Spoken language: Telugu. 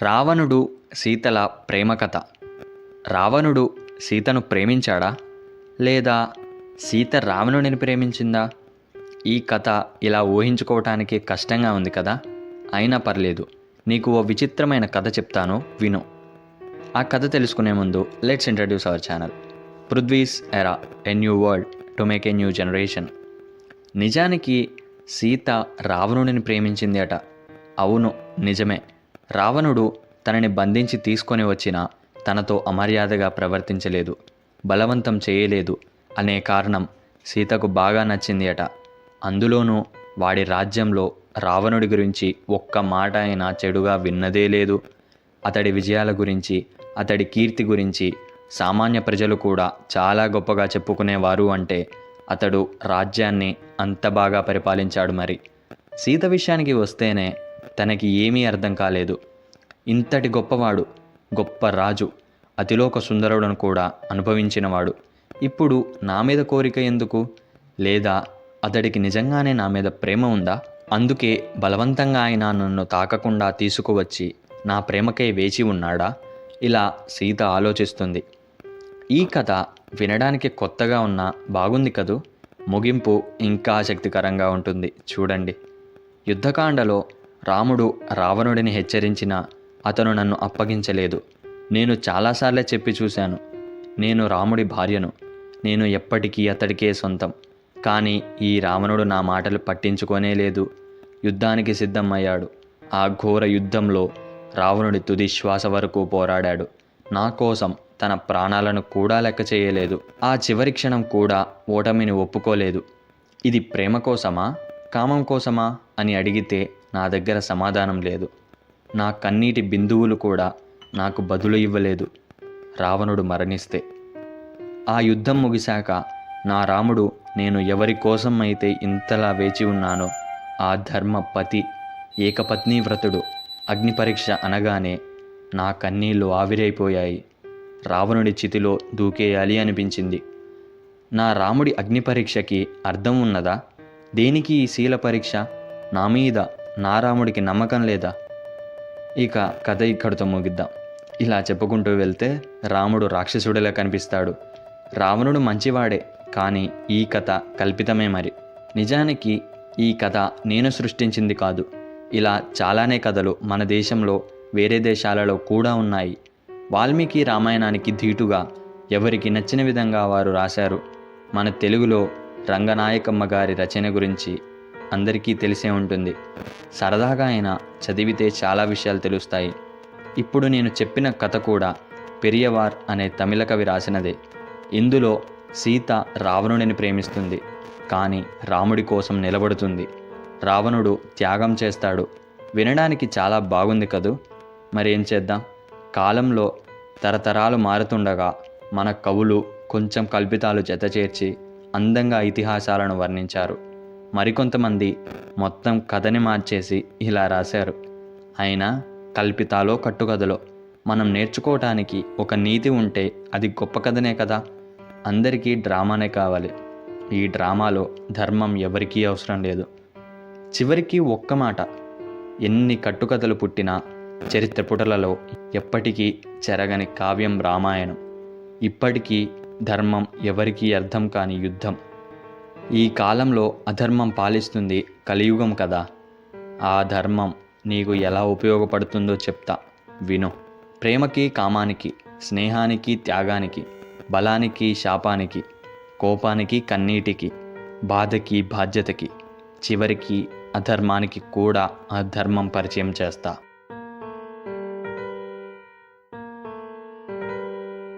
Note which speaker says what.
Speaker 1: రావణుడు సీతల ప్రేమ కథ. రావణుడు సీతను ప్రేమించాడా, లేదా సీత రావణుడిని ప్రేమించిందా? ఈ కథ ఇలా ఊహించుకోవటానికి కష్టంగా ఉంది కదా. అయినా పర్లేదు, నీకు ఓ విచిత్రమైన కథ చెప్తాను, విను. ఆ కథ తెలుసుకునే ముందు let's introduce our channel. Prithvi's era, a new world to make a new generation. నిజానికి సీత రావణుడిని ప్రేమించింది అట. అవును, నిజమే. రావణుడు తనని బంధించి తీసుకొని వచ్చినా తనతో అమర్యాదగా ప్రవర్తించలేదు, బలవంతం చేయలేదు అనే కారణం సీతకు బాగా నచ్చింది అట. అందులోనూ వాడి రాజ్యంలో రావణుడి గురించి ఒక్క మాట అయినా చెడుగా విన్నదే లేదు. అతడి విజయాల గురించి, అతడి కీర్తి గురించి సామాన్య ప్రజలు కూడా చాలా గొప్పగా చెప్పుకునేవారు. అంటే అతడు రాజ్యాన్ని అంత బాగా పరిపాలించాడు. మరి సీత విషయానికి వస్తేనే తనకి ఏమీ అర్థం కాలేదు. ఇంతటి గొప్పవాడు, గొప్ప రాజు, అతిలోక సుందరుడను కూడా అనుభవించినవాడు ఇప్పుడు నా మీద కోరిక ఎందుకు? లేదా అతడికి నిజంగానే నా మీద ప్రేమ ఉందా? అందుకే బలవంతంగా ఆయన నన్ను తాకకుండా తీసుకువచ్చి నా ప్రేమకై వేచి ఉన్నాడా? ఇలా సీత ఆలోచిస్తుంది. ఈ కథ వినడానికి కొత్తగా ఉన్నా బాగుంది కదూ. ముగింపు ఇంకా ఆసక్తికరంగా ఉంటుంది, చూడండి. యుద్ధకాండలో రాముడు రావణుడిని హెచ్చరించినా అతను నన్ను అప్పగించలేదు. నేను చాలాసార్లే చెప్పి చూశాను, నేను రాముడి భార్యను, నేను ఎప్పటికీ అతడికే సొంతం. కానీ ఈ రావణుడు నా మాటలు పట్టించుకోనే లేదు. యుద్ధానికి సిద్ధమయ్యాడు. ఆ ఘోర యుద్ధంలో రావణుడి తుది శ్వాస వరకు పోరాడాడు. నా కోసం తన ప్రాణాలను కూడా లెక్క చేయలేదు. ఆ చివరి క్షణం కూడా ఓటమిని ఒప్పుకోలేదు. ఇది ప్రేమ కోసమా, కామం కోసమా అని అడిగితే నా దగ్గర సమాధానం లేదు. నా కన్నీటి బిందువులు కూడా నాకు బదులు ఇవ్వలేదు. రావణుడు మరణిస్తే, ఆ యుద్ధం ముగిశాక నా రాముడు నేను ఎవరి కోసం అయితే ఇంతలా వేచి ఉన్నానో ఆ ధర్మ పతి, ఏకపత్ని వ్రతుడు అగ్ని పరీక్ష అనగానే నా కన్నీళ్లు ఆవిరైపోయాయి. రావణుడి చితిలో దూకేయాలి అనిపించింది. నా రాముడి అగ్ని పరీక్షకి అర్థం ఉన్నదా? దేనికి ఈ శీల పరీక్ష? నా మీద నా రాముడికి నమ్మకం లేదా? ఇక కథ ఇక్కడితో ముగిద్దాం. ఇలా చెప్పుకుంటూ వెళ్తే రాముడు రాక్షసుడిలా కనిపిస్తాడు. రావణుడు మంచివాడే, కానీ ఈ కథ కల్పితమే. మరి నిజానికి ఈ కథ నేను సృష్టించింది కాదు. ఇలా చాలానే కథలు మన దేశంలో, వేరే దేశాలలో కూడా ఉన్నాయి. వాల్మీకి రామాయణానికి ధీటుగా ఎవరికి నచ్చిన విధంగా వారు రాశారు. మన తెలుగులో రంగనాయకమ్మ గారి రచన గురించి అందరికీ తెలిసే ఉంటుంది. సరదాగా అయినా చదివితే చాలా విషయాలు తెలుస్తాయి. ఇప్పుడు నేను చెప్పిన కథ కూడా పెరియవార్ అనే తమిళ కవి రాసినదే. ఇందులో సీత రావణుడిని ప్రేమిస్తుంది, కానీ రాముడి కోసం నిలబడుతుంది. రావణుడు త్యాగం చేస్తాడు. వినడానికి చాలా బాగుంది కదూ. మరేం చేద్దాం? కాలంలో తరతరాలు మారుతుండగా మన కవులు కొంచెం కల్పితాలు జతచేర్చి అందంగా ఇతిహాసాలను వర్ణించారు. మరికొంతమంది మొత్తం కథని మార్చేసి ఇలా రాశారు. అయినా కల్పితాలో కట్టుకథలో మనం నేర్చుకోవటానికి ఒక నీతి ఉంటే అది గొప్ప కథనే కదా. అందరికీ డ్రామానే కావాలి. ఈ డ్రామాలో ధర్మం ఎవరికీ అవసరం లేదు. చివరికి ఒక్క మాట, ఎన్ని కట్టుకథలు పుట్టినా చరిత్ర పుటలలో ఎప్పటికీ చెరగని కావ్యం రామాయణం. ఇప్పటికీ ధర్మం ఎవరికీ అర్థం కాని యుద్ధం. ఈ కాలంలో అధర్మం పాలిస్తుంది కలియుగం కదా. ఆ ధర్మం నీకు ఎలా ఉపయోగపడుతుందో చెప్తా, విను. ప్రేమకి కామానికి, స్నేహానికి త్యాగానికి, బలానికి శాపానికి, కోపానికి కన్నీటికి, బాధకి బాధ్యతకి, చివరికి అధర్మానికి కూడా ఆ ధర్మం పరిచయం చేస్తా.